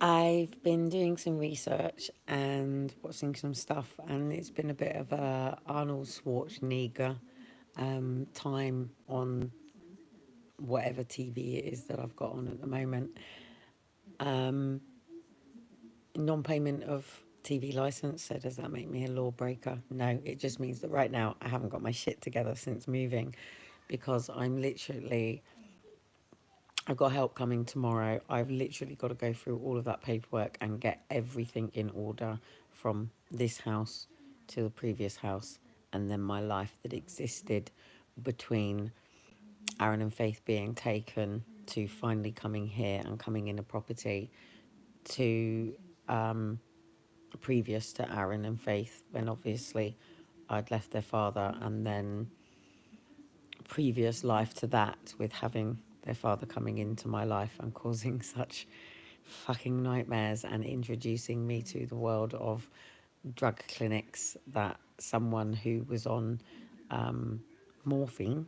I've been doing some research and watching some stuff, and it's been a bit of a Arnold Schwarzenegger time on whatever TV it is that I've got on at the moment. Um, Non-payment of TV license. So does that make me a lawbreaker? No, it just means that right now I haven't got my shit together since moving, because I've got help coming tomorrow. I've literally got to go through all of that paperwork and get everything in order from this house to the previous house, and then my life that existed between Aaron and Faith being taken to finally coming here and coming in a property to previous to Aaron and Faith, when obviously I'd left their father, and then previous life to that with having their father coming into my life and causing such fucking nightmares and introducing me to the world of drug clinics that someone who was on morphine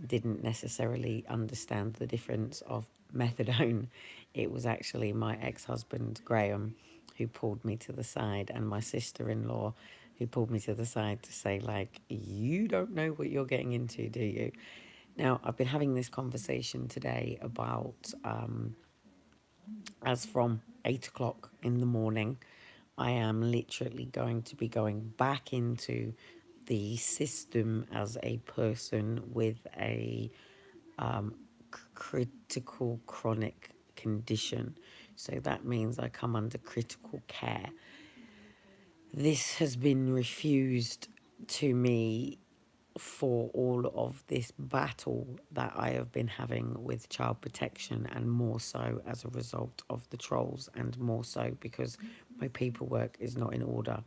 didn't necessarily understand the difference of methadone. It was actually my ex-husband, Graham, who pulled me to the side, and my sister-in-law who pulled me to the side to say, like, you don't know what you're getting into, do you? Now, I've been having this conversation today about, as from 8 o'clock in the morning, I am literally going to be going back into the system as a person with a critical chronic condition. So that means I come under critical care. This has been refused to me for all of this battle that I have been having with child protection, and more so as a result of the trolls, and more so because my paperwork is not in order.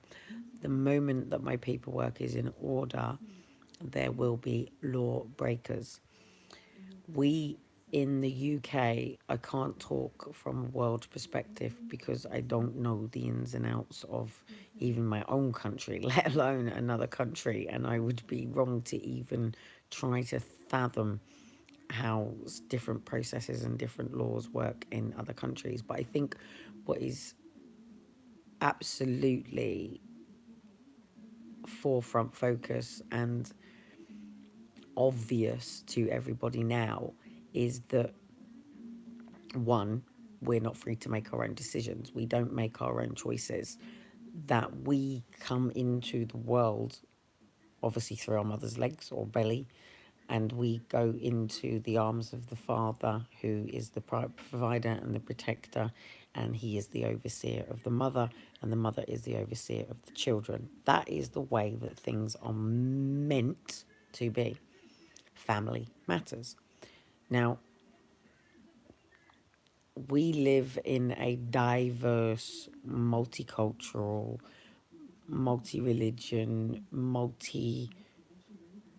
The moment that my paperwork is in order, there will be law breakers. We in the UK, I can't talk from a world perspective because I don't know the ins and outs of even my own country, let alone another country, and I would be wrong to even try to fathom how different processes and different laws work in other countries. But I think what is absolutely forefront focus and obvious to everybody now is that, one, we're not free to make our own decisions. We don't make our own choices. That we come into the world, obviously, through our mother's legs or belly, and we go into the arms of the father, who is the provider and the protector, and he is the overseer of the mother, and the mother is the overseer of the children. That is the way that things are meant to be. Family matters. Now, we live in a diverse, multicultural, multi religion, multi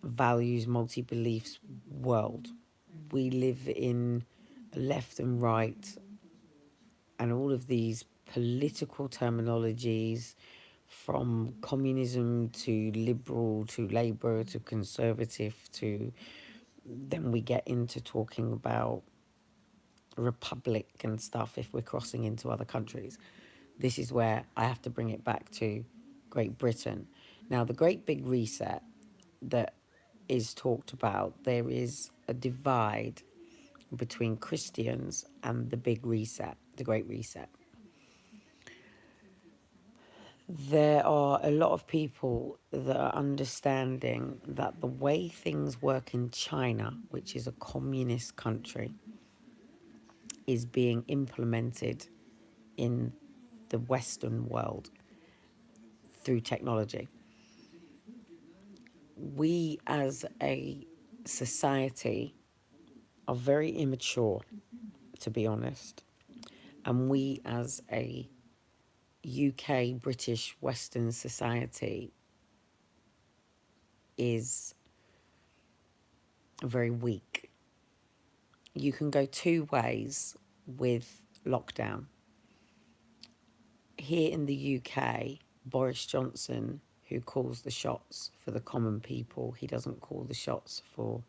values, multi beliefs world. We live in left and right, and all of these political terminologies, from communism to liberal to Labour to conservative to, then we get into talking about republic and stuff if we're crossing into other countries. This is where I have to bring it back to Great Britain. Now, the Great Big Reset that is talked about, there is a divide between Christians and the Big Reset, the Great Reset. There are a lot of people that are understanding that the way things work in China, which is a communist country, is being implemented in the Western world through technology. We as a society are very immature, to be honest. And we as a UK, British, Western society is very weak. You can go two ways with lockdown. Here in the UK, Boris Johnson, who calls the shots for the common people, he doesn't call the shots for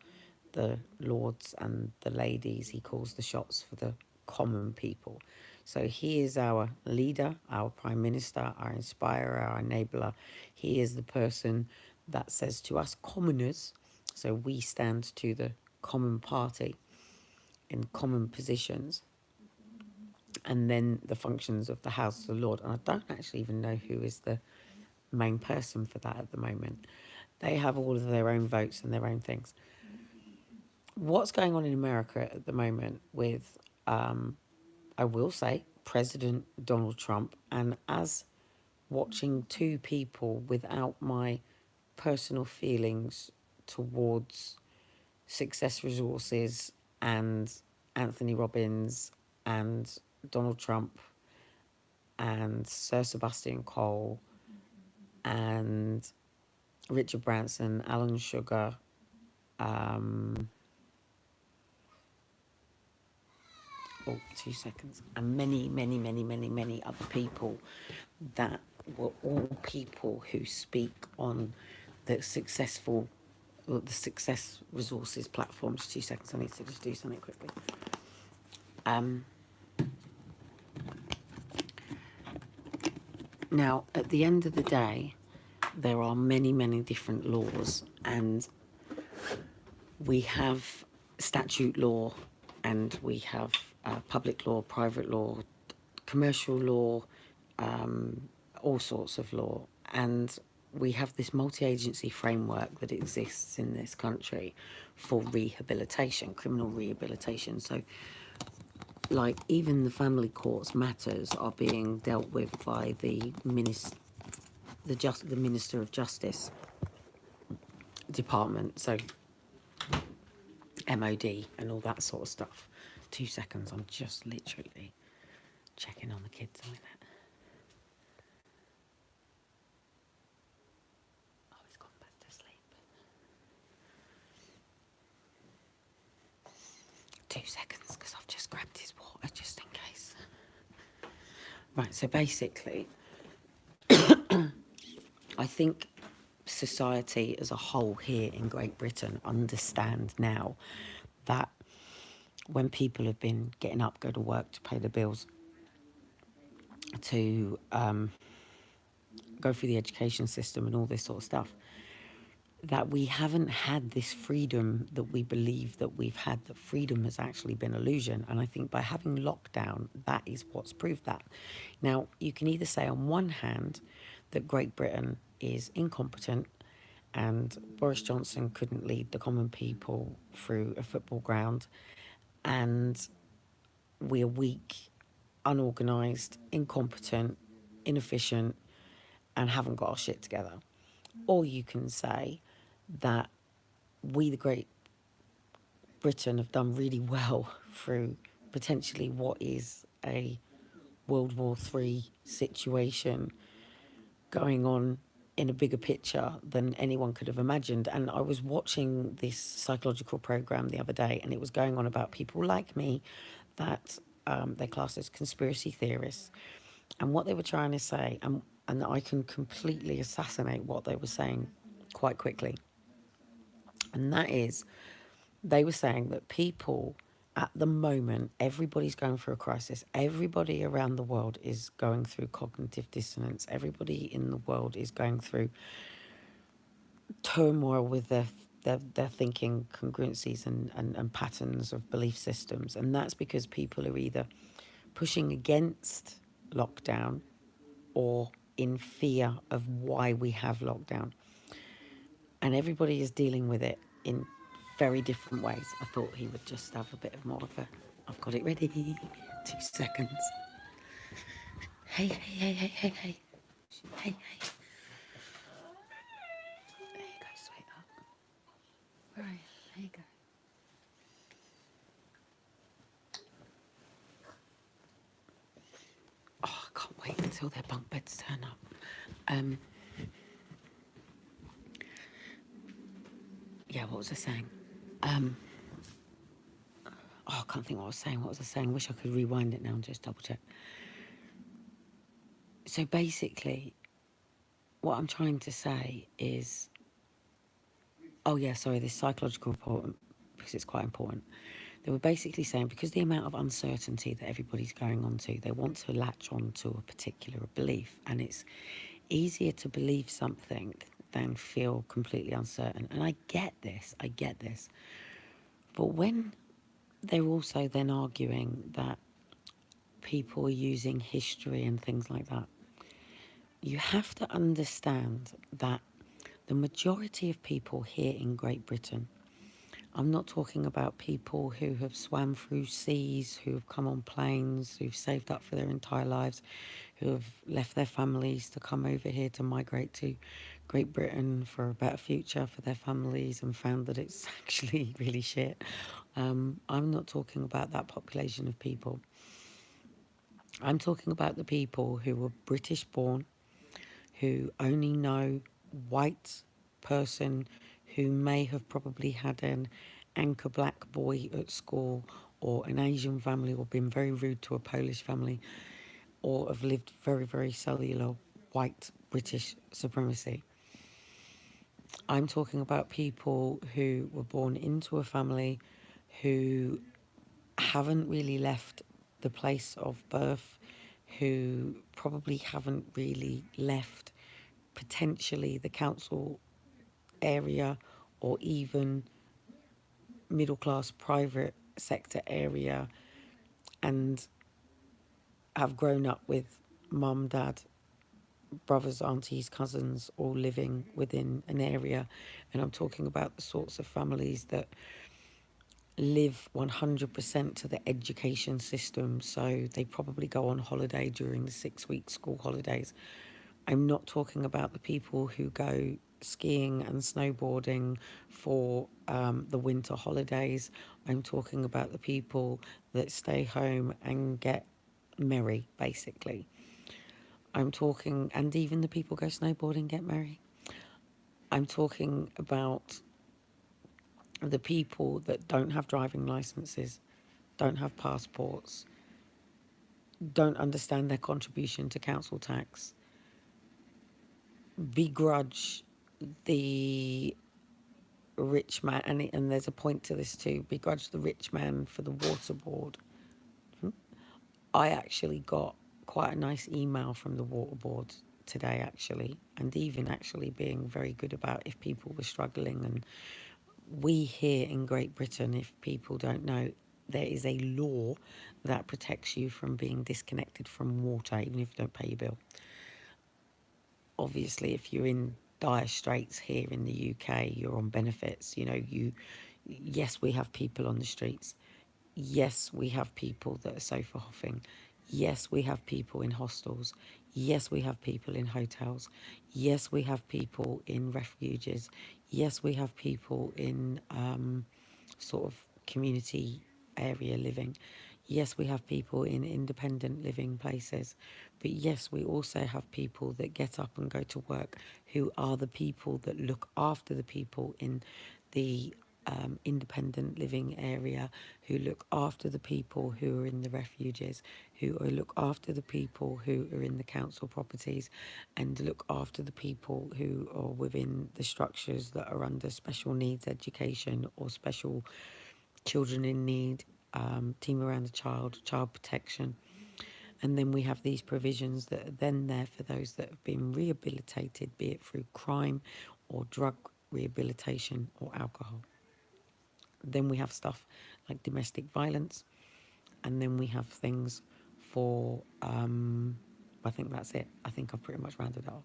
the lords and the ladies, he calls the shots for the common people. So he is our leader, our prime minister, our inspirer, our enabler. He is the person that says to us commoners, so we stand to the common party in common positions, and then the functions of the House of the Lord. And I don't actually even know who is the main person for that at the moment. They have all of their own votes and their own things. What's going on in America at the moment with, I will say, President Donald Trump, and as watching two people without my personal feelings towards Success Resources and Anthony Robbins and Donald Trump and Sir Sebastian Cole and Richard Branson, Alan Sugar, um, oh, 2 seconds, and many, many, many, many, many other people that were all people who speak on the successful, the Success Resources platforms. 2 seconds, I need to just do something quickly. Now, at the end of the day, there are many, many different laws, and we have statute law, and we have public law, private law, commercial law, all sorts of law. And we have this multi-agency framework that exists in this country for rehabilitation, criminal rehabilitation. So, like, even the family courts matters are being dealt with by the Minister of Justice department. So MOD and all that sort of stuff. 2 seconds, I'm just literally checking on the kids a minute. Oh, he's gone back to sleep. 2 seconds, because I've just grabbed his water just in case. Right, so basically, I think society as a whole here in Great Britain understand now that when people have been getting up, go to work to pay the bills, to go through the education system and all this sort of stuff, that we haven't had this freedom that we believe that we've had, that freedom has actually been illusion. And I think by having lockdown, that is what's proved that. Now, you can either say on one hand that Great Britain is incompetent and Boris Johnson couldn't lead the common people through a football ground, and we're weak, unorganised, incompetent, inefficient, and haven't got our shit together. Or you can say that we, the Great Britain, have done really well through potentially what is a World War III situation going on in a bigger picture than anyone could have imagined. And I was watching this psychological program the other day, and it was going on about people like me that they're classed as conspiracy theorists. And what they were trying to say, and I can completely assassinate what they were saying quite quickly, and that is, they were saying that people at the moment, everybody's going through a crisis. Everybody around the world is going through cognitive dissonance. Everybody in the world is going through turmoil with their thinking congruencies and patterns of belief systems. And that's because people are either pushing against lockdown or in fear of why we have lockdown. And everybody is dealing with it in very different ways. I thought he would just have a bit of more of a, I've got it ready. 2 seconds. Hey, hey, hey, hey, hey, hey. Hey, hey. There you go, sweetheart. Right, there you go. Oh, I can't wait until their bunk beds turn up. Yeah, what was I saying? Oh, I can't think what I was saying. What was I saying? Wish I could rewind it now and just double check. So basically, what I'm trying to say is, oh yeah, sorry, this psychological report, because it's quite important. They were basically saying because the amount of uncertainty that everybody's going on to, they want to latch on to a particular belief. And it's easier to believe something than feel completely uncertain. And I get this, I get this. But when they're also then arguing that people are using history and things like that, you have to understand that the majority of people here in Great Britain, I'm not talking about people who have swam through seas, who have come on planes, who've saved up for their entire lives, who have left their families to come over here to migrate to Great Britain for a better future for their families and found that it's actually really shit. I'm not talking about that population of people. I'm talking about the people who were British born, who only know white person who may have probably had an anchor black boy at school or an Asian family or been very rude to a Polish family or have lived very, very cellular white British supremacy. I'm talking about people who were born into a family who haven't really left the place of birth, who probably haven't really left potentially the council area or even middle class private sector area, and have grown up with mum, dad, brothers, aunties, cousins all living within an area. And I'm talking about the sorts of families that live 100% to the education system, so they probably go on holiday during the 6 week school holidays. I'm not talking about the people who go skiing and snowboarding for the winter holidays. I'm talking about the people that stay home and get merry, basically. I'm talking, and even the people go snowboarding, get merry. I'm talking about the people that don't have driving licenses, don't have passports, don't understand their contribution to council tax, begrudge the rich man, and there's a point to this too, begrudge the rich man for the water board. I actually got quite a nice email from the water board today, actually, and even actually being very good about if people were struggling. And we here in Great Britain, if people don't know, there is a law that protects you from being disconnected from water, even if you don't pay your bill. Obviously, if you're in dire straits here in the UK, you're on benefits. You know, yes, we have people on the streets. Yes, we have people that are sofa hoffing. Yes, we have people in hostels. Yes, we have people in hotels. Yes, we have people in refuges. Yes, we have people in sort of community area living. Yes, we have people in independent living places. But yes, we also have people that get up and go to work who are the people that look after the people in the independent living area, who look after the people who are in the refuges, who look after the people who are in the council properties, and look after the people who are within the structures that are under special needs education or special children in need, team around the child protection. And then we have these provisions that are then there for those that have been rehabilitated, be it through crime or drug rehabilitation or alcohol. Then we have stuff like domestic violence, and then we have things for, I think that's it. I think I've pretty much rounded it off.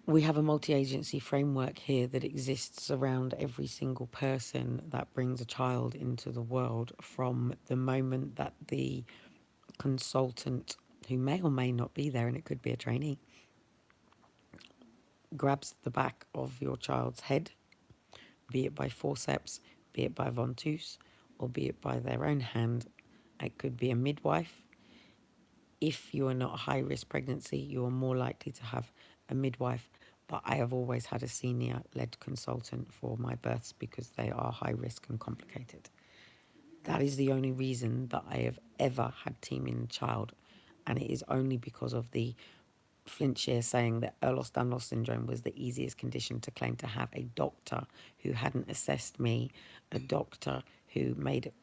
We have a multi-agency framework here that exists around every single person that brings a child into the world, from the moment that the consultant, who may or may not be there, and it could be a trainee, grabs the back of your child's head, be it by forceps, be it by ventouse, or be it by their own hand. It could be a midwife. If you are not a high-risk pregnancy, you are more likely to have a midwife. But I have always had a senior-led consultant for my births because they are high risk and complicated. That is the only reason that I have ever had team in child, and it is only because of the Flintshire saying that Ehlers-Danlos syndrome was the easiest condition to claim to have. A doctor who hadn't assessed me, a doctor who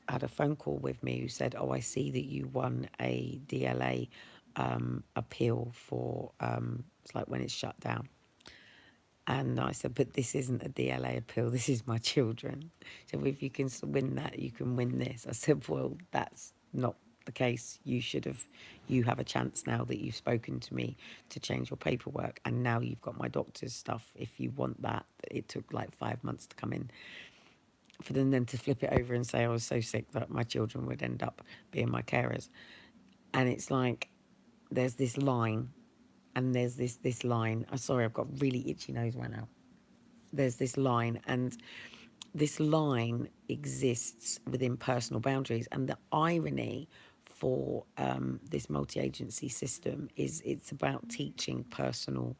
had a phone call with me who said, "Oh, I see that you won a DLA appeal for it's like when it's shut down." And I said, "But this isn't a DLA appeal. This is my children. So if you can win that, you can win this." I said, "Well, that's not the case. You have a chance now that you've spoken to me to change your paperwork. And now you've got my doctor's stuff. If you want that, it took like 5 months to come in." For them then to flip it over and say I was so sick that my children would end up being my carers. And it's like, there's this line and there's this line. I'm sorry, I've got really itchy nose right now. There's this line, and this line exists within personal boundaries. And the irony for this multi-agency system is it's about teaching personal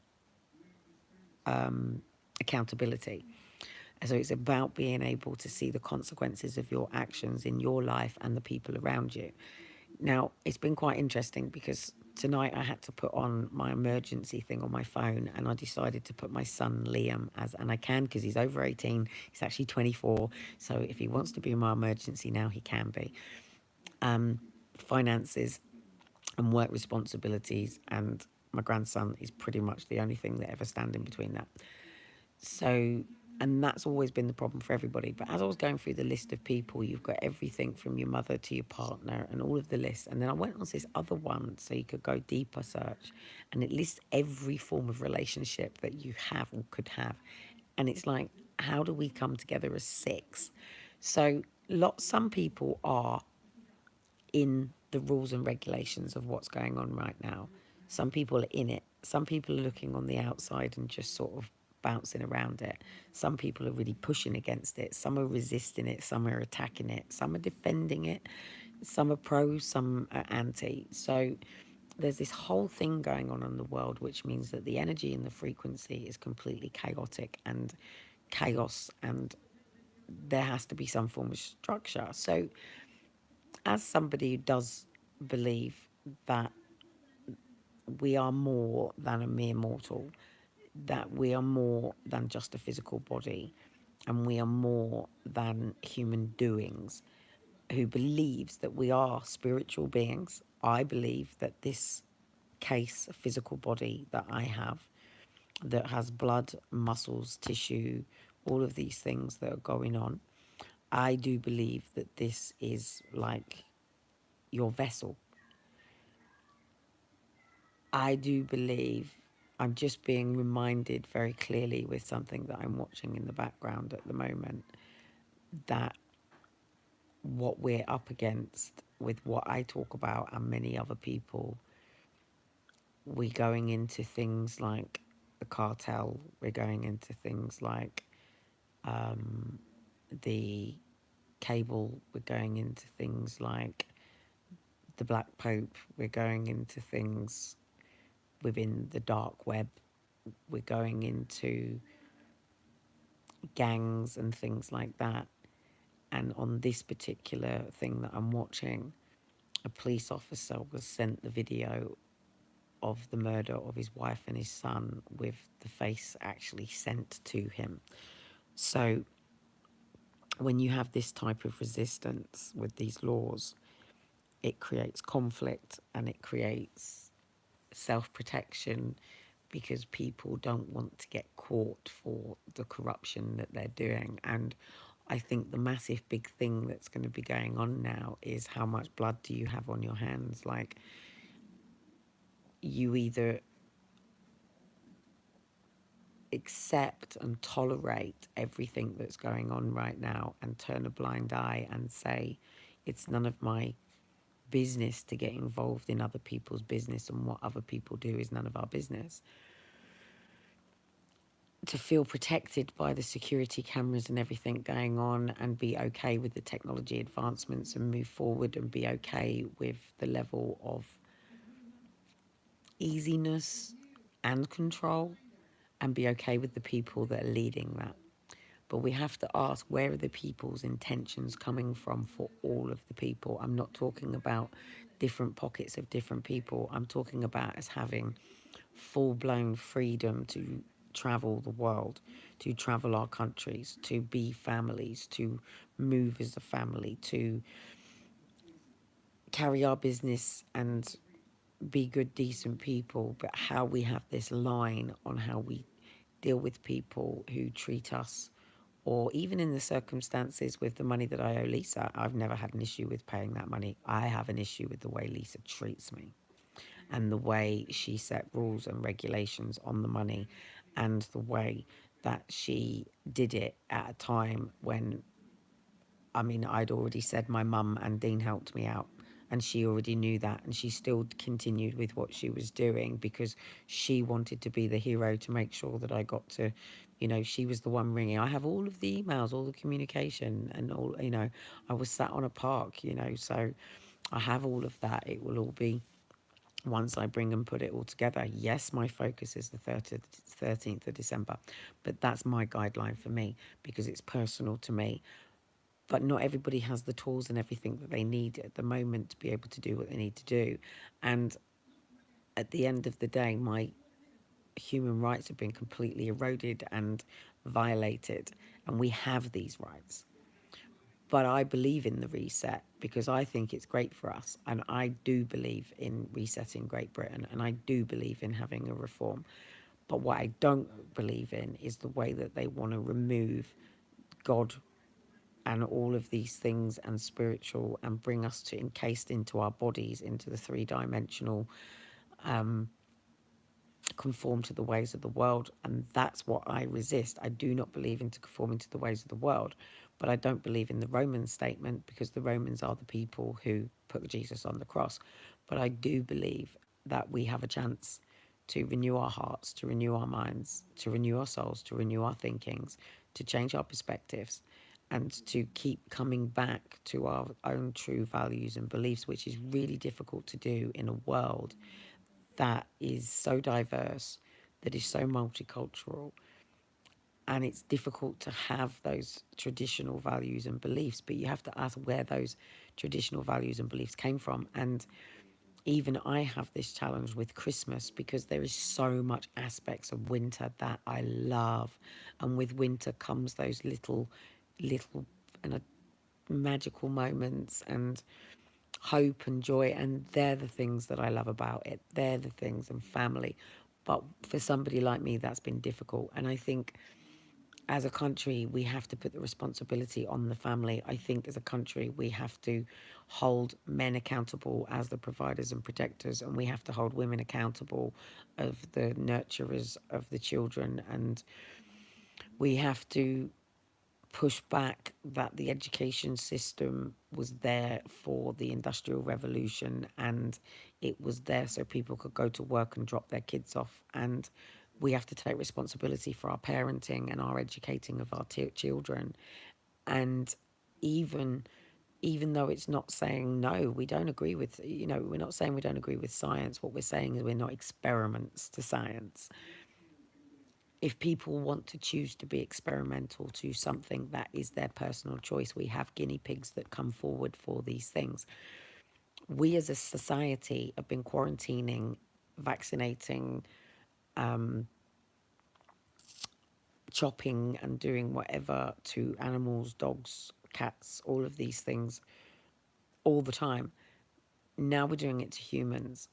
accountability. So it's about being able to see the consequences of your actions in your life and the people around you. Now, it's been quite interesting because tonight I had to put on my emergency thing on my phone, and I decided to put my son Liam as, and I can because he's over 18, he's actually 24. So if he wants to be my emergency now, he can be. Finances and work responsibilities, and my grandson is pretty much the only thing that ever stand in between that. So, and that's always been the problem for everybody. But as I was going through the list of people, you've got everything from your mother to your partner and all of the lists. And then I went on this other one so you could go deeper search, and it lists every form of relationship that you have or could have. And it's like, how do we come together as six? So some people are in the rules and regulations of what's going on right now. Some people are in it. Some people are looking on the outside and just sort of bouncing around it. Some people are really pushing against it. Some are resisting it. Some are attacking it. Some are defending it. Some are pro, some are anti. So there's this whole thing going on in the world, which means that the energy and the frequency is completely chaotic and chaos, and there has to be some form of structure. So as somebody who does believe that we are more than a mere mortal, that we are more than just a physical body, and we are more than human doings, who believes that we are spiritual beings. I believe that this case, physical body that I have, that has blood, muscles, tissue, all of these things that are going on, I do believe that this is like your vessel. I do believe, I'm just being reminded very clearly with something that I'm watching in the background at the moment, that what we're up against with what I talk about and many other people, we're going into things like the cartel, we're going into things like the cable, we're going into things like the Black Pope, we're going into things within the dark web, we're going into gangs and things like that. And on this particular thing that I'm watching, a police officer was sent the video of the murder of his wife and his son with the face actually sent to him. So when you have this type of resistance with these laws, it creates conflict and it creates self-protection, because people don't want to get caught for the corruption that they're doing. And I think the massive big thing that's going to be going on now is, how much blood do you have on your hands? Like, you either accept and tolerate everything that's going on right now and turn a blind eye and say, it's none of my business to get involved in other people's business, and what other people do is none of our business, to feel protected by the security cameras and everything going on, and be okay with the technology advancements and move forward, and be okay with the level of easiness and control, and be okay with the people that are leading that. But we have to ask, where are the people's intentions coming from for all of the people? I'm not talking about different pockets of different people. I'm talking about us having full-blown freedom to travel the world, to travel our countries, to be families, to move as a family, to carry our business and be good, decent people. But how we have this line on how we deal with people who treat us, or even in the circumstances with the money that I owe Lisa, I've never had an issue with paying that money. I have an issue with the way Lisa treats me and the way she set rules and regulations on the money, and the way that she did it at a time when, I mean, I'd already said my mum and Dean helped me out, and she already knew that, and she still continued with what she was doing because she wanted to be the hero to make sure that I got to, she was the one ringing. I have all of the emails, all the communication, and all, I was sat on a park, so I have all of that. It will all be, once I bring and put it all together. Yes, my focus is the 13th of December, but that's my guideline for me because it's personal to me. But not everybody has the tools and everything that they need at the moment to be able to do what they need to do. And at the end of the day, my human rights have been completely eroded and violated, and we have these rights. But I believe in the reset because I think it's great for us. And I do believe in resetting Great Britain, and I do believe in having a reform. But what I don't believe in is the way that they want to remove God and all of these things and spiritual, and bring us to encased into our bodies, into the three-dimensional, conform to the ways of the world. And that's what I resist. I do not believe into conforming to the ways of the world, but I don't believe in the Roman statement because the Romans are the people who put Jesus on the cross. But I do believe that we have a chance to renew our hearts, to renew our minds, to renew our souls, to renew our thinkings, to change our perspectives, and to keep coming back to our own true values and beliefs, which is really difficult to do in a world that is so diverse, that is so multicultural, and it's difficult to have those traditional values and beliefs. But you have to ask where those traditional values and beliefs came from. And even I have this challenge with Christmas because there is so much aspects of winter that I love, and with winter comes those little and magical moments and hope and joy, and they're the things that I love about it. They're the things, and family. But for somebody like me, that's been difficult. And I think as a country, we have to put the responsibility on the family. I think as a country, we have to hold men accountable as the providers and protectors, and we have to hold women accountable of the nurturers of the children. And we have to push back that the education system was there for the Industrial Revolution, and it was there so people could go to work and drop their kids off. And we have to take responsibility for our parenting and our educating of our children. And even even though it's not saying no, we don't agree with, we're not saying we don't agree with science. What we're saying is we're not experiments to science. If people want to choose to be experimental to something, that is their personal choice. We have guinea pigs that come forward for these things. We as a society have been quarantining, vaccinating, chopping and doing whatever to animals, dogs, cats, all of these things all the time. Now we're doing it to humans.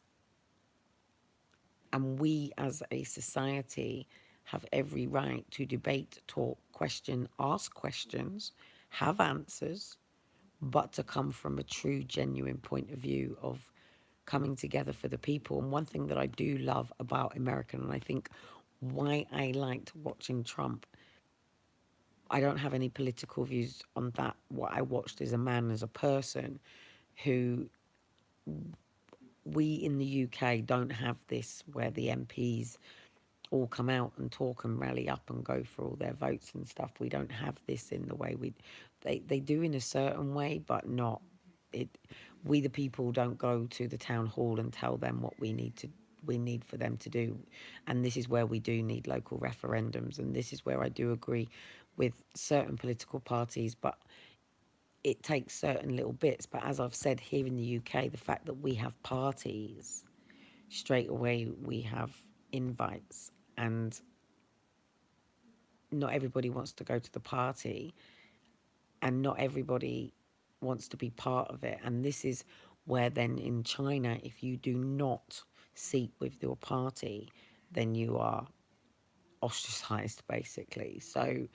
And we as a society have every right to debate, talk, question, ask questions, have answers, but to come from a true, genuine point of view of coming together for the people. And one thing that I do love about American, and I think why I liked watching Trump, I don't have any political views on that. What I watched is a man, as a person, who, we in the UK don't have this where the MPs all come out and talk and rally up and go for all their votes and stuff. We don't have this in the way they do in a certain way, but not it. We the people don't go to the town hall and tell them what we need for them to do. And this is where we do need local referendums, and this is where I do agree with certain political parties, but it takes certain little bits. But as I've said, here in the UK, the fact that we have parties, straight away we have invites, and not everybody wants to go to the party, and not everybody wants to be part of it. And this is where then in China, if you do not seat with your party, then you are ostracized basically. So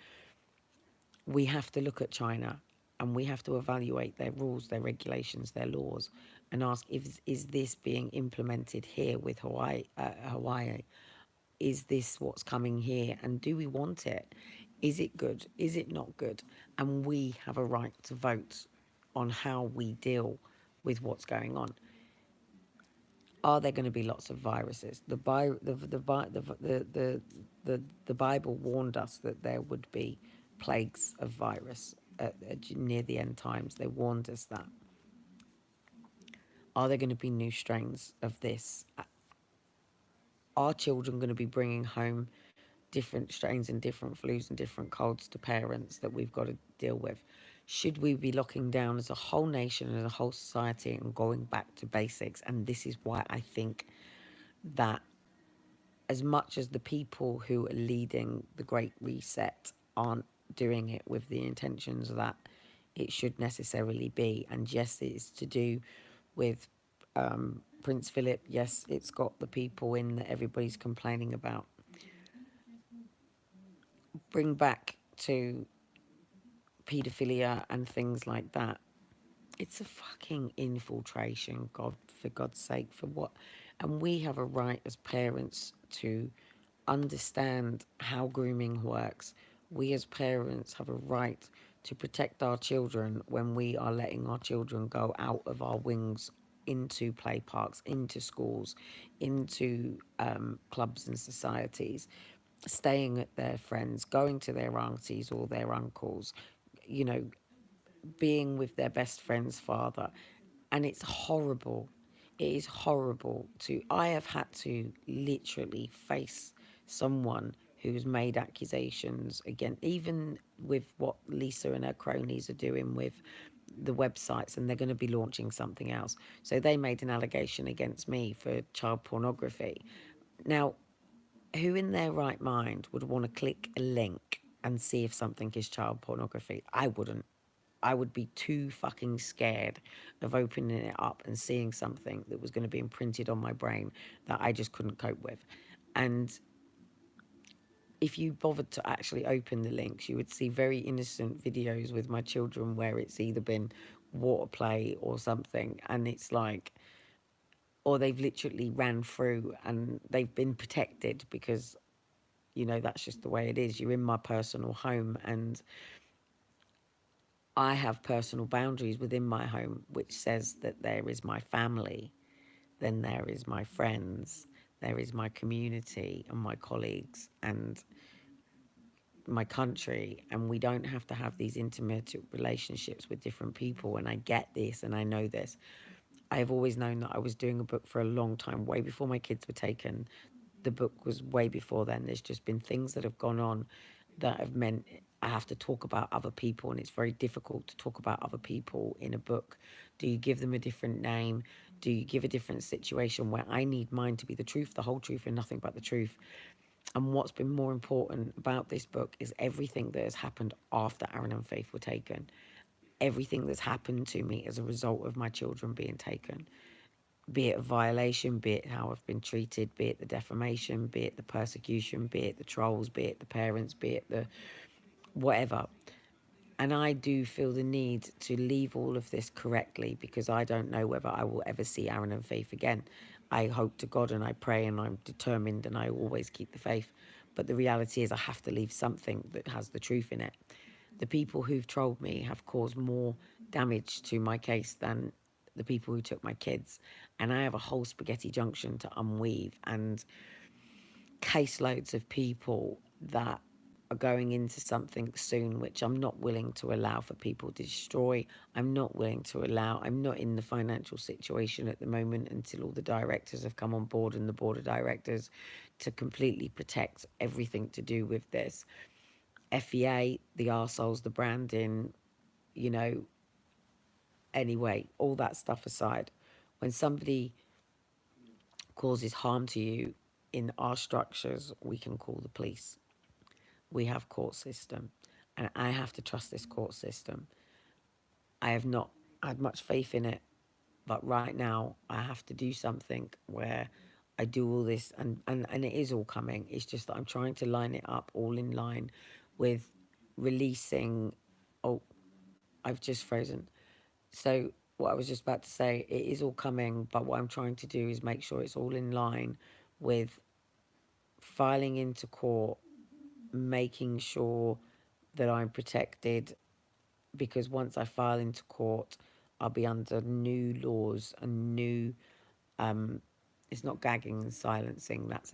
we have to look at China, and we have to evaluate their rules, their regulations, their laws, and ask, if is this being implemented here with Hawaii? Is this what's coming here, and do we want it? Is it good? Is it not good? And we have a right to vote on how we deal with what's going on. Are there going to be lots of viruses? The Bible warned us that there would be plagues of virus near the end times. They warned us that. Are there going to be new strains of this? Are children going to be bringing home different strains and different flus and different colds to parents that we've got to deal with? Should we be locking down as a whole nation, as a whole society, and going back to basics? And this is why I think that as much as the people who are leading the Great Reset aren't doing it with the intentions that it should necessarily be, and yes, it's to do with Prince Philip, yes, it's got the people in that everybody's complaining about. Bring back to paedophilia and things like that. It's a fucking infiltration, God, for God's sake, for what? And we have a right as parents to understand how grooming works. We as parents have a right to protect our children when we are letting our children go out of our wings into play parks, into schools, into clubs and societies, staying at their friends, going to their aunties or their uncles, you know, being with their best friend's father. And it's horrible. It is horrible to, I have had to literally face someone who's made accusations again, even with what Lisa and her cronies are doing with the websites, and they're going to be launching something else. So they made an allegation against me for child pornography. Now, who in their right mind would want to click a link and see if something is child pornography? I wouldn't. I would be too fucking scared of opening it up and seeing something that was going to be imprinted on my brain that I just couldn't cope with. And if you bothered to actually open the links, you would see very innocent videos with my children where it's either been water play or something. And it's like, or they've literally ran through and they've been protected because, you know, that's just the way it is. You're in my personal home, and I have personal boundaries within my home, which says that there is my family, then there is my friends, there is my community and my colleagues and my country. And we don't have to have these intimate relationships with different people. And I get this and I know this. I have always known that I was doing a book for a long time, way before my kids were taken. The book was way before then. There's just been things that have gone on that have meant I have to talk about other people, and it's very difficult to talk about other people in a book. Do you give them a different name? Do you give a different situation where I need mine to be the truth, the whole truth, and nothing but the truth? And what's been more important about this book is everything that has happened after Aaron and Faith were taken. Everything that's happened to me as a result of my children being taken, be it a violation, be it how I've been treated, be it the defamation, be it the persecution, be it the trolls, be it the parents, be it the whatever. And I do feel the need to leave all of this correctly, because I don't know whether I will ever see Aaron and Faith again. I hope to God and I pray and I'm determined and I always keep the faith. But the reality is I have to leave something that has the truth in it. The people who've trolled me have caused more damage to my case than the people who took my kids. And I have a whole spaghetti junction to unweave, and caseloads of people that are going into something soon, which I'm not willing to allow for people to destroy. I'm not willing to allow, I'm not in the financial situation at the moment until all the directors have come on board and the board of directors to completely protect everything to do with this. FEA, the arseholes, the branding, you know, anyway, all that stuff aside, when somebody causes harm to you in our structures, we can call the police. We have court system, and I have to trust this court system. I have not had much faith in it, but right now I have to do something where I do all this, and it is all coming. It's just that I'm trying to line it up all in line with releasing. Oh, I've just frozen. So what I was just about to say, it is all coming, but what I'm trying to do is make sure it's all in line with filing into court, making sure that I'm protected, because once I file into court, I'll be under new laws and new, it's not gagging and silencing, that's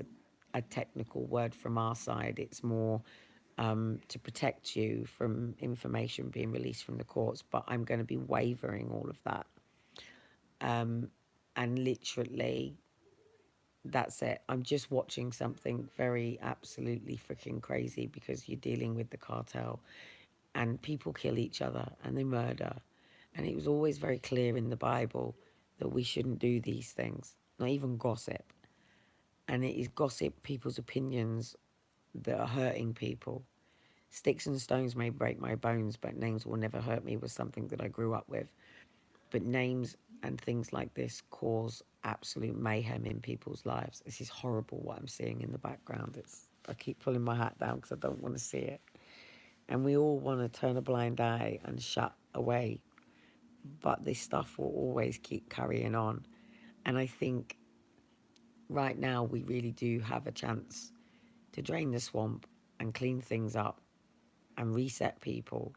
a technical word from our side. It's more to protect you from information being released from the courts, but I'm going to be waiving all of that. And literally, that's it. I'm just watching something very absolutely freaking crazy, because you're dealing with the cartel and people kill each other and they murder. And it was always very clear in the Bible that we shouldn't do these things, not even gossip. And it is gossip, people's opinions, that are hurting people. Sticks and stones may break my bones, but names will never hurt me was something that I grew up with. But names and things like this cause absolute mayhem in people's lives. This is horrible what I'm seeing in the background. I keep pulling my hat down because I don't want to see it. And we all want to turn a blind eye and shut away. But this stuff will always keep carrying on. And I think right now we really do have a chance to drain the swamp and clean things up and reset people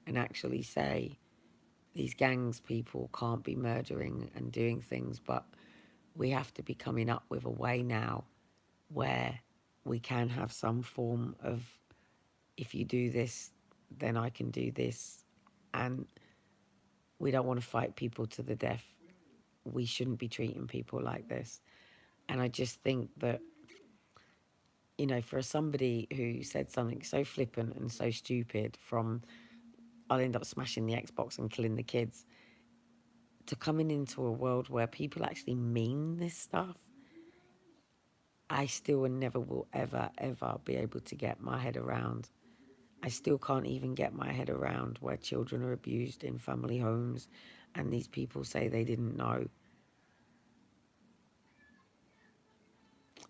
and actually say, these gangs people can't be murdering and doing things, but we have to be coming up with a way now where we can have some form of, if you do this, then I can do this. And we don't want to fight people to the death. We shouldn't be treating people like this. And I just think that, you know, for somebody who said something so flippant and so stupid from, I'll end up smashing the Xbox and killing the kids, to coming into a world where people actually mean this stuff, I still and never will ever, ever be able to get my head around. I still can't even get my head around where children are abused in family homes and these people say they didn't know.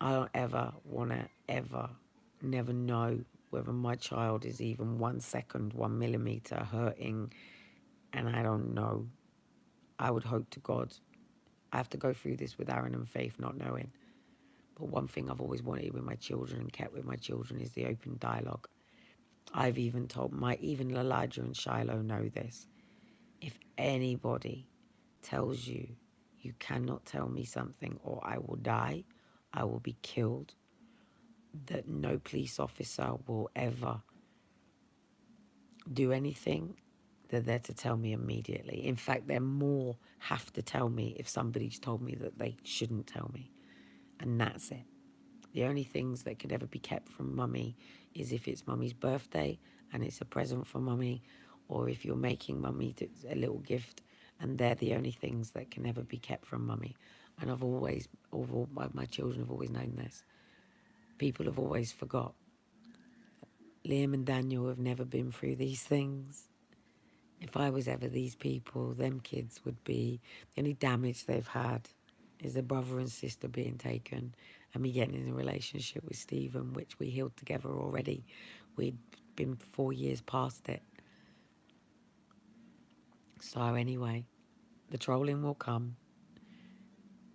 I don't ever want to ever, never know whether my child is even 1 second, 1 millimeter hurting, and I don't know. I would hope to God. I have to go through this with Aaron and Faith not knowing. But one thing I've always wanted with my children and kept with my children is the open dialogue. I've even told even Elijah and Shiloh know this. If anybody tells you, you cannot tell me something or I will die, I will be killed, that no police officer will ever do anything, they're there to tell me immediately. In fact, they're more have to tell me if somebody's told me that they shouldn't tell me. And that's it. The only things that could ever be kept from mummy is if it's mummy's birthday and it's a present for mummy, or if you're making mummy a little gift, and they're the only things that can ever be kept from mummy. And I've always, all my children have always known this. People have always forgot. Liam and Daniel have never been through these things. If I was ever these people, them kids would be, the only damage they've had is their brother and sister being taken and me getting in a relationship with Stephen, which we healed together already. We'd been 4 years past it. So anyway, the trolling will come.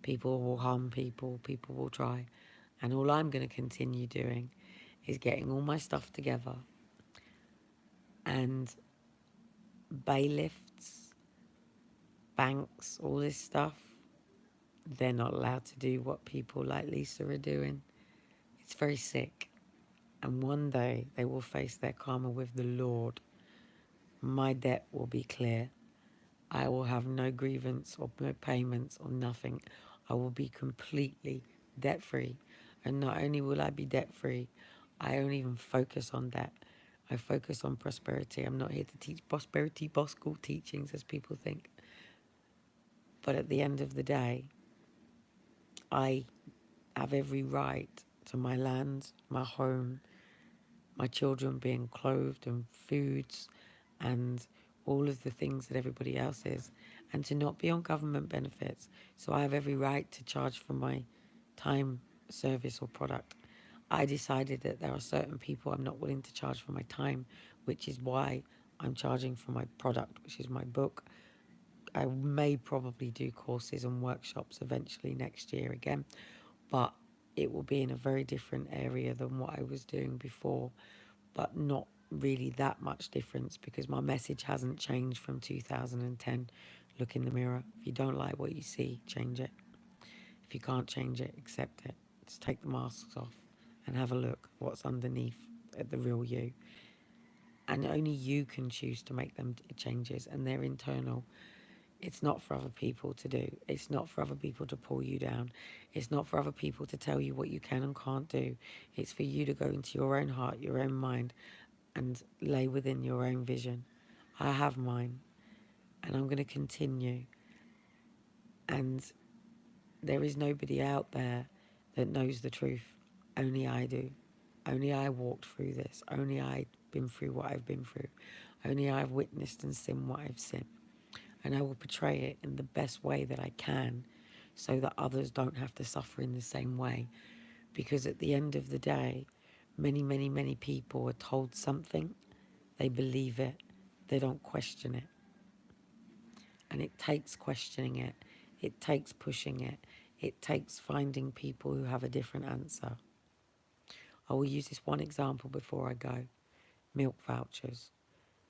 People will harm people. People will try. And all I'm going to continue doing is getting all my stuff together. And bailiffs, banks, all this stuff, they're not allowed to do what people like Lisa are doing. It's very sick. And one day they will face their karma with the Lord. My debt will be clear. I will have no grievance or no payments or nothing. I will be completely debt free. And not only will I be debt free, I don't even focus on debt. I focus on prosperity. I'm not here to teach prosperity gospel teachings as people think. But at the end of the day, I have every right to my land, my home, my children being clothed and foods and all of the things that everybody else is, and to not be on government benefits. So I have every right to charge for my time, service, or product. I decided that there are certain people I'm not willing to charge for my time, which is why I'm charging for my product, which is my book. I may probably do courses and workshops eventually next year again, but it will be in a very different area than what I was doing before, but not really that much difference because my message hasn't changed from 2010. Look in the mirror. If you don't like what you see, change it. If you can't change it, accept it. Just take the masks off and have a look what's underneath at the real you. And only you can choose to make them changes, and they're internal. It's not for other people to do. It's not for other people to pull you down. It's not for other people to tell you what you can and can't do. It's for you to go into your own heart, your own mind, and lay within your own vision. I have mine, and I'm going to continue. And there is nobody out there that knows the truth. Only I do. Only I walked through this. Only I've been through what I've been through. Only I've witnessed and seen what I've seen. And I will portray it in the best way that I can so that others don't have to suffer in the same way. Because at the end of the day, many, many, many people are told something, they believe it, they don't question it. And it takes questioning it, it takes pushing it, it takes finding people who have a different answer. I will use this one example before I go. Milk vouchers.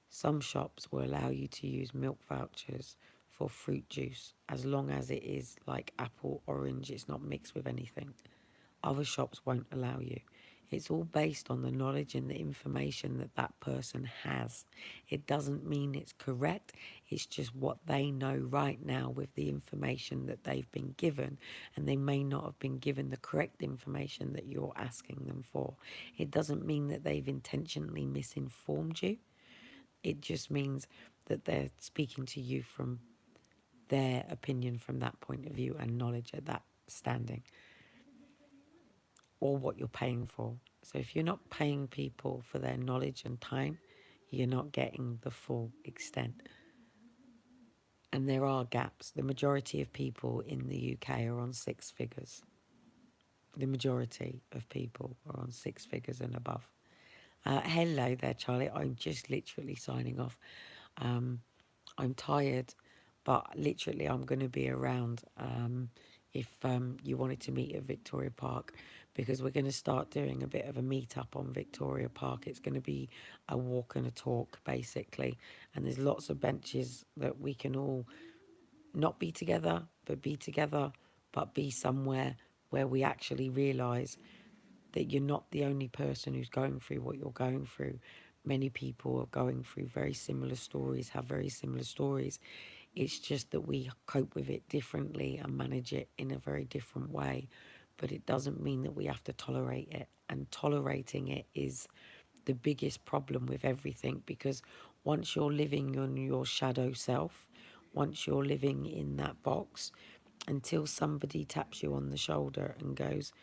Some shops will allow you to use milk vouchers for fruit juice as long as it is like apple, orange, it's not mixed with anything. Other shops won't allow you. It's all based on the knowledge and the information that that person has. It doesn't mean it's correct. It's just what they know right now with the information that they've been given. And they may not have been given the correct information that you're asking them for. It doesn't mean that they've intentionally misinformed you. It just means that they're speaking to you from their opinion from that point of view and knowledge at that standing, or what you're paying for. So if you're not paying people for their knowledge and time, you're not getting the full extent. And there are gaps. The majority of people in the UK are on six figures. The majority of people are on six figures and above. Hello there, Charlie. I'm just literally signing off. I'm tired, but literally I'm going to be around if you wanted to meet at Victoria Park, because we're going to start doing a bit of a meet-up on Victoria Park. It's going to be a walk and a talk, basically. And there's lots of benches that we can all not be together, but be somewhere where we actually realise that you're not the only person who's going through what you're going through. Many people are going through very similar stories, have very similar stories. It's just that we cope with it differently and manage it in a very different way. But it doesn't mean that we have to tolerate it. And tolerating it is the biggest problem with everything, because once you're living on your shadow self, once you're living in that box, until somebody taps you on the shoulder and goes,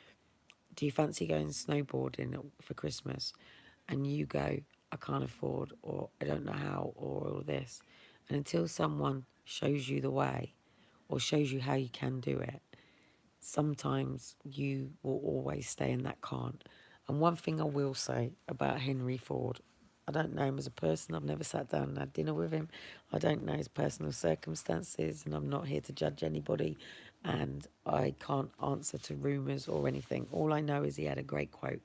do you fancy going snowboarding for Christmas? And you go, I can't afford, or I don't know how, or all this. And until someone shows you the way or shows you how you can do it, sometimes you will always stay in that can't. And one thing I will say about Henry Ford, I don't know him as a person. I've never sat down and had dinner with him. I don't know his personal circumstances, and I'm not here to judge anybody. And I can't answer to rumours or anything. All I know is he had a great quote.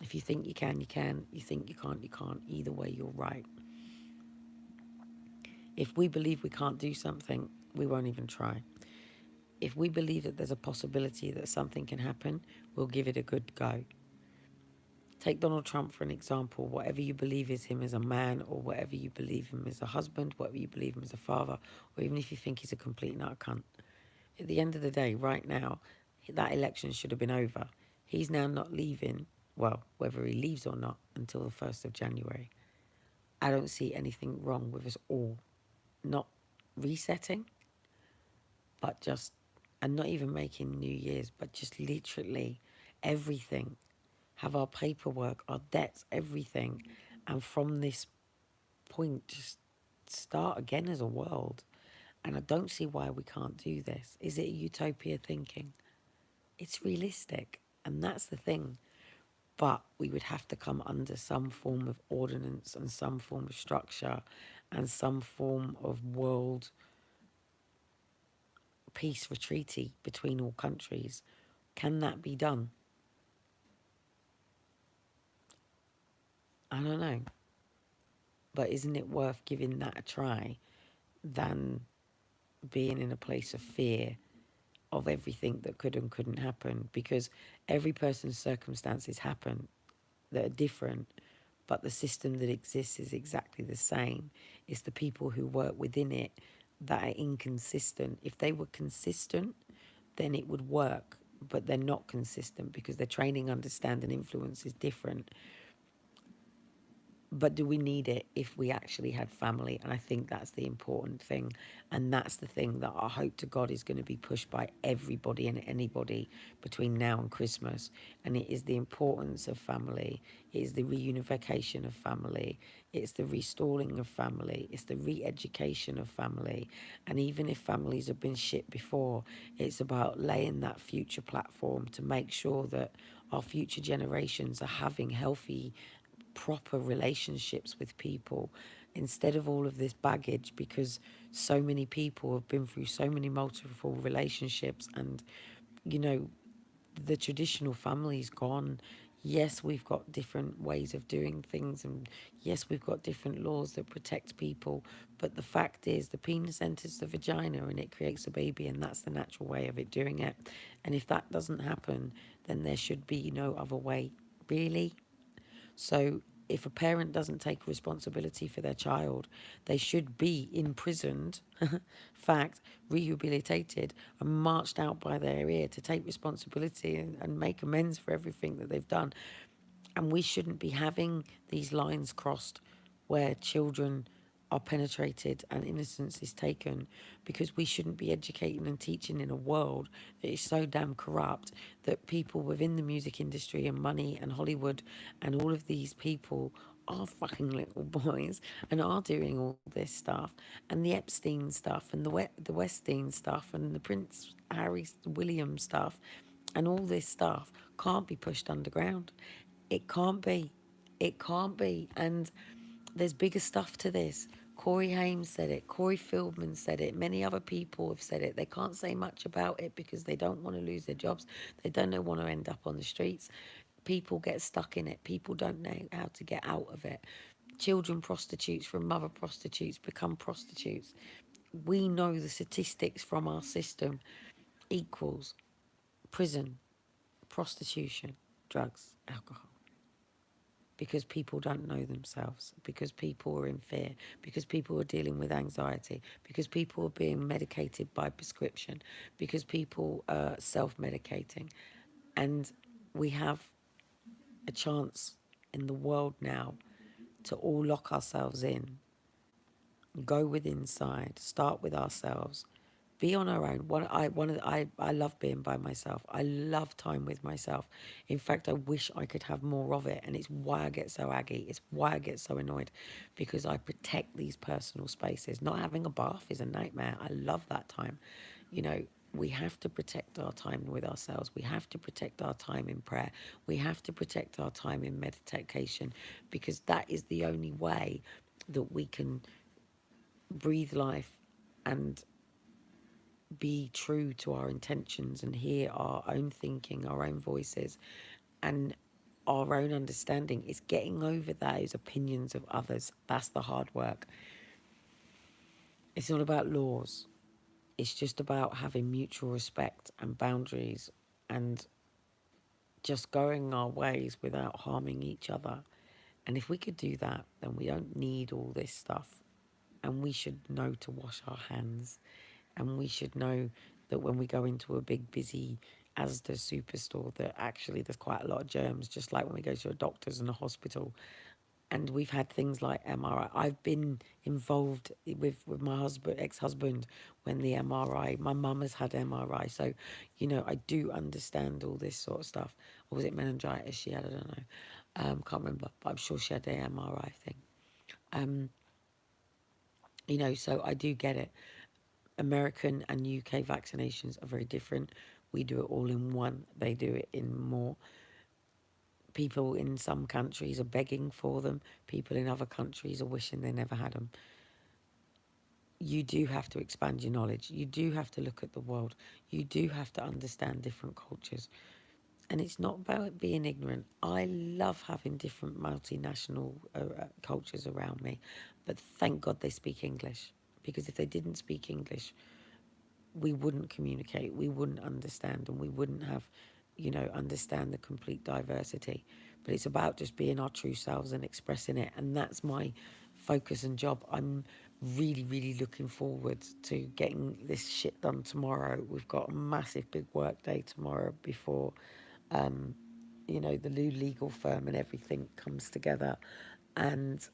If you think you can, you can. You think you can't, you can't. Either way, you're right. If we believe we can't do something, we won't even try. If we believe that there's a possibility that something can happen, we'll give it a good go. Take Donald Trump for an example. Whatever you believe is him as a man, or whatever you believe him as a husband, whatever you believe him as a father, or even if you think he's a complete nut cunt. At the end of the day, right now, that election should have been over. He's now not leaving, well, whether he leaves or not, until the 1st of January. I don't see anything wrong with us all not resetting, but just, and not even making New Year's, but just literally everything, have our paperwork, our debts, everything. And from this point, just start again as a world. And I don't see why we can't do this. Is it utopia thinking? It's realistic. And that's the thing. But we would have to come under some form of ordinance and some form of structure and some form of world peace treaty between all countries. Can that be done? I don't know. But isn't it worth giving that a try than being in a place of fear of everything that could and couldn't happen? Because every person's circumstances happen that are different, but the system that exists is exactly the same. It's the people who work within it that are inconsistent. If they were consistent, then it would work, but they're not consistent because their training, understand, and influence is different. But do we need it if we actually had family? And I think that's the important thing. And that's the thing that I hope to God is going to be pushed by everybody and anybody between now and Christmas. And it is the importance of family. It is the reunification of family. It's the restoring of family. It's the re-education of family. And even if families have been shit before, it's about laying that future platform to make sure that our future generations are having healthy, proper relationships with people instead of all of this baggage, because so many people have been through so many multiple relationships. And you know, the traditional family's gone. Yes, we've got different ways of doing things, and yes, we've got different laws that protect people, but the fact is the penis enters the vagina and it creates a baby, and that's the natural way of it doing it. And if that doesn't happen, then there should be no other way, really. So if a parent doesn't take responsibility for their child, they should be imprisoned, fact, rehabilitated, and marched out by their ear to take responsibility and make amends for everything that they've done. And we shouldn't be having these lines crossed where children are penetrated and innocence is taken, because we shouldn't be educating and teaching in a world that is so damn corrupt that people within the music industry and money and Hollywood and all of these people are fucking little boys and are doing all this stuff, and the Epstein stuff and the Weinstein stuff and the Prince Harry William stuff and all this stuff can't be pushed underground. It can't be. It can't be. And there's bigger stuff to this. Corey Haim said it. Corey Feldman said it. Many other people have said it. They can't say much about it because they don't want to lose their jobs. They don't want to end up on the streets. People get stuck in it. People don't know how to get out of it. Children prostitutes from mother prostitutes become prostitutes. We know the statistics from our system equals prison, prostitution, drugs, alcohol, because people don't know themselves, because people are in fear, because people are dealing with anxiety, because people are being medicated by prescription, because people are self-medicating. And we have a chance in the world now to all lock ourselves in, go with inside, start with ourselves, be on our own. I love being by myself. I love time with myself. In fact, I wish I could have more of it, and it's why I get so aggy. It's why I get so annoyed, because I protect these personal spaces. Not having a bath is a nightmare. I love that time. You know, we have to protect our time with ourselves. We have to protect our time in prayer. We have to protect our time in meditation, because that is the only way that we can breathe life and be true to our intentions and hear our own thinking, our own voices, and our own understanding. Is getting over those opinions of others. That's the hard work. It's not about laws. It's just about having mutual respect and boundaries and just going our ways without harming each other. And if we could do that, then we don't need all this stuff. And we should know to wash our hands. And we should know that when we go into a big, busy Asda superstore, that actually there's quite a lot of germs, just like when we go to a doctor's and a hospital. And we've had things like MRI. I've been involved with my husband, ex-husband, when the MRI. My mum has had MRI, so I do understand all this sort of stuff. Or was it meningitis she had? I don't know. Can't remember, but I'm sure she had the MRI thing. Um, so I do get it. American and UK vaccinations are very different. We do it all in one. They do it in more. People in some countries are begging for them. People in other countries are wishing they never had them. You do have to expand your knowledge. You do have to look at the world. You do have to understand different cultures. And it's not about being ignorant. I love having different multinational cultures around me. But thank God they speak English. Because if they didn't speak English, we wouldn't communicate, we wouldn't understand, and we wouldn't have, understand the complete diversity. But it's about just being our true selves and expressing it. And that's my focus and job. I'm really, really looking forward to getting this shit done tomorrow. We've got a massive big work day tomorrow before, the new legal firm and everything comes together. And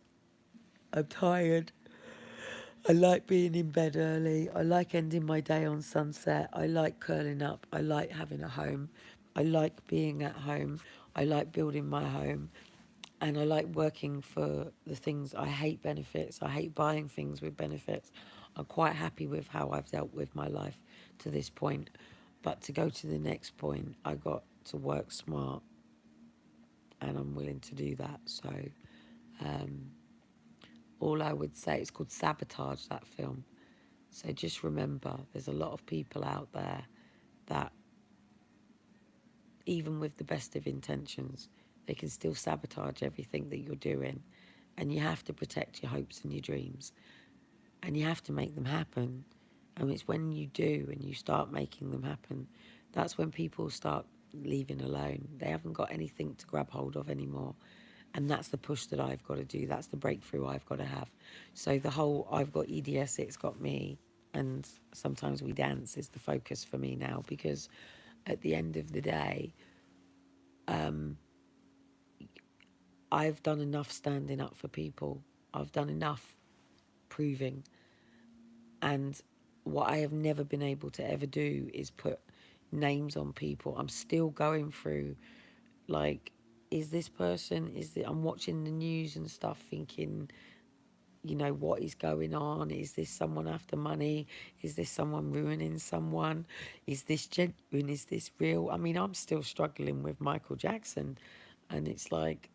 I'm tired. I like being in bed early. I like ending my day on sunset. I like curling up. I like having a home. I like being at home. I like building my home. And I like working for the things. I hate benefits. I hate buying things with benefits. I'm quite happy with how I've dealt with my life to this point. But to go to the next point, I got to work smart, and I'm willing to do that. So all I would say, it's called Sabotage, that film. So just remember, there's a lot of people out there that, even with the best of intentions, they can still sabotage everything that you're doing. And you have to protect your hopes and your dreams. And you have to make them happen. And it's when you do and you start making them happen, that's when people start leaving alone. They haven't got anything to grab hold of anymore. And that's the push that I've got to do. That's the breakthrough I've got to have. So the whole I've got EDS, it's got me, and sometimes we dance is the focus for me now, because at the end of the day, I've done enough standing up for people. I've done enough proving. And what I have never been able to ever do is put names on people. I'm still going through, like, is this person, I'm watching the news and stuff thinking, what is going on? Is this someone after money? Is this someone ruining someone? Is this genuine? Is this real? I mean, I'm still struggling with Michael Jackson, and it's like,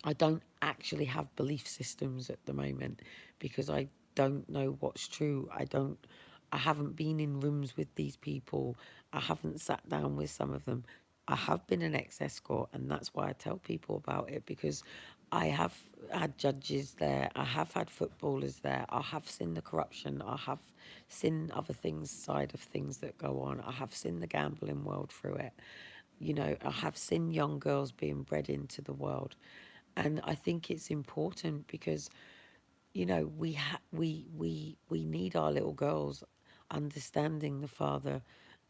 I don't actually have belief systems at the moment, because I don't know what's true. I haven't been in rooms with these people. I haven't sat down with some of them. I have been an ex-escort, and that's why I tell people about it, because I have had judges there. I have had footballers there. I have seen the corruption. I have seen other things, side of things that go on. I have seen the gambling world through it. I have seen young girls being bred into the world. And I think it's important because, we need our little girls understanding the father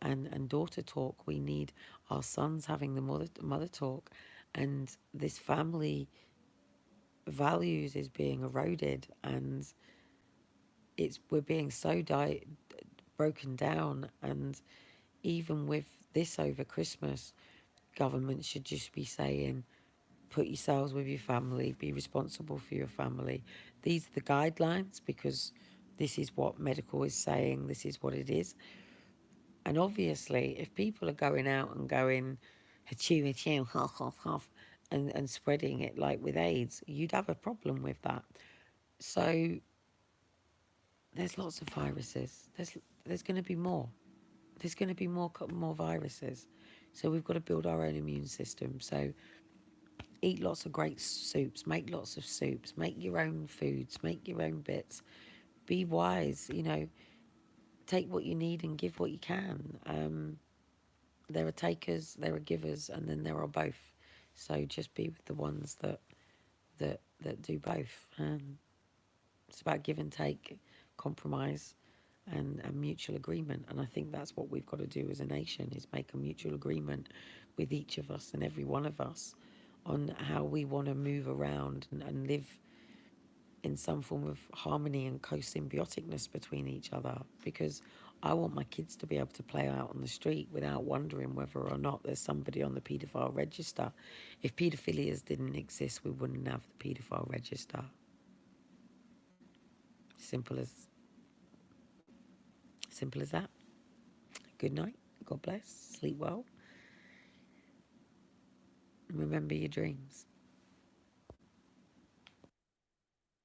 and daughter talk. We need our sons having the mother talk. And this family values is being eroded, and we're being so broken down. And even with this over Christmas, government should just be saying, put yourselves with your family, be responsible for your family. These are the guidelines, because this is what medical is saying, this is what it is. And obviously, if people are going out and going, achoo, achoo, huff, huff, huff, and spreading it like with AIDS, you'd have a problem with that. So there's lots of viruses. There's going to be more. There's going to be more viruses. So we've got to build our own immune system. So eat lots of great soups, make lots of soups, make your own foods, make your own bits. Be wise, take what you need and give what you can. There are takers, there are givers, and then there are both. So just be with the ones that do both. It's about give and take, compromise, and mutual agreement. And I think that's what we've got to do as a nation, is make a mutual agreement with each of us and every one of us on how we want to move around and live in some form of harmony and co-symbioticness between each other, because I want my kids to be able to play out on the street without wondering whether or not there's somebody on the paedophile register. If paedophilias didn't exist, we wouldn't have the paedophile register. Simple as that. Good night. God bless. Sleep well. Remember your dreams.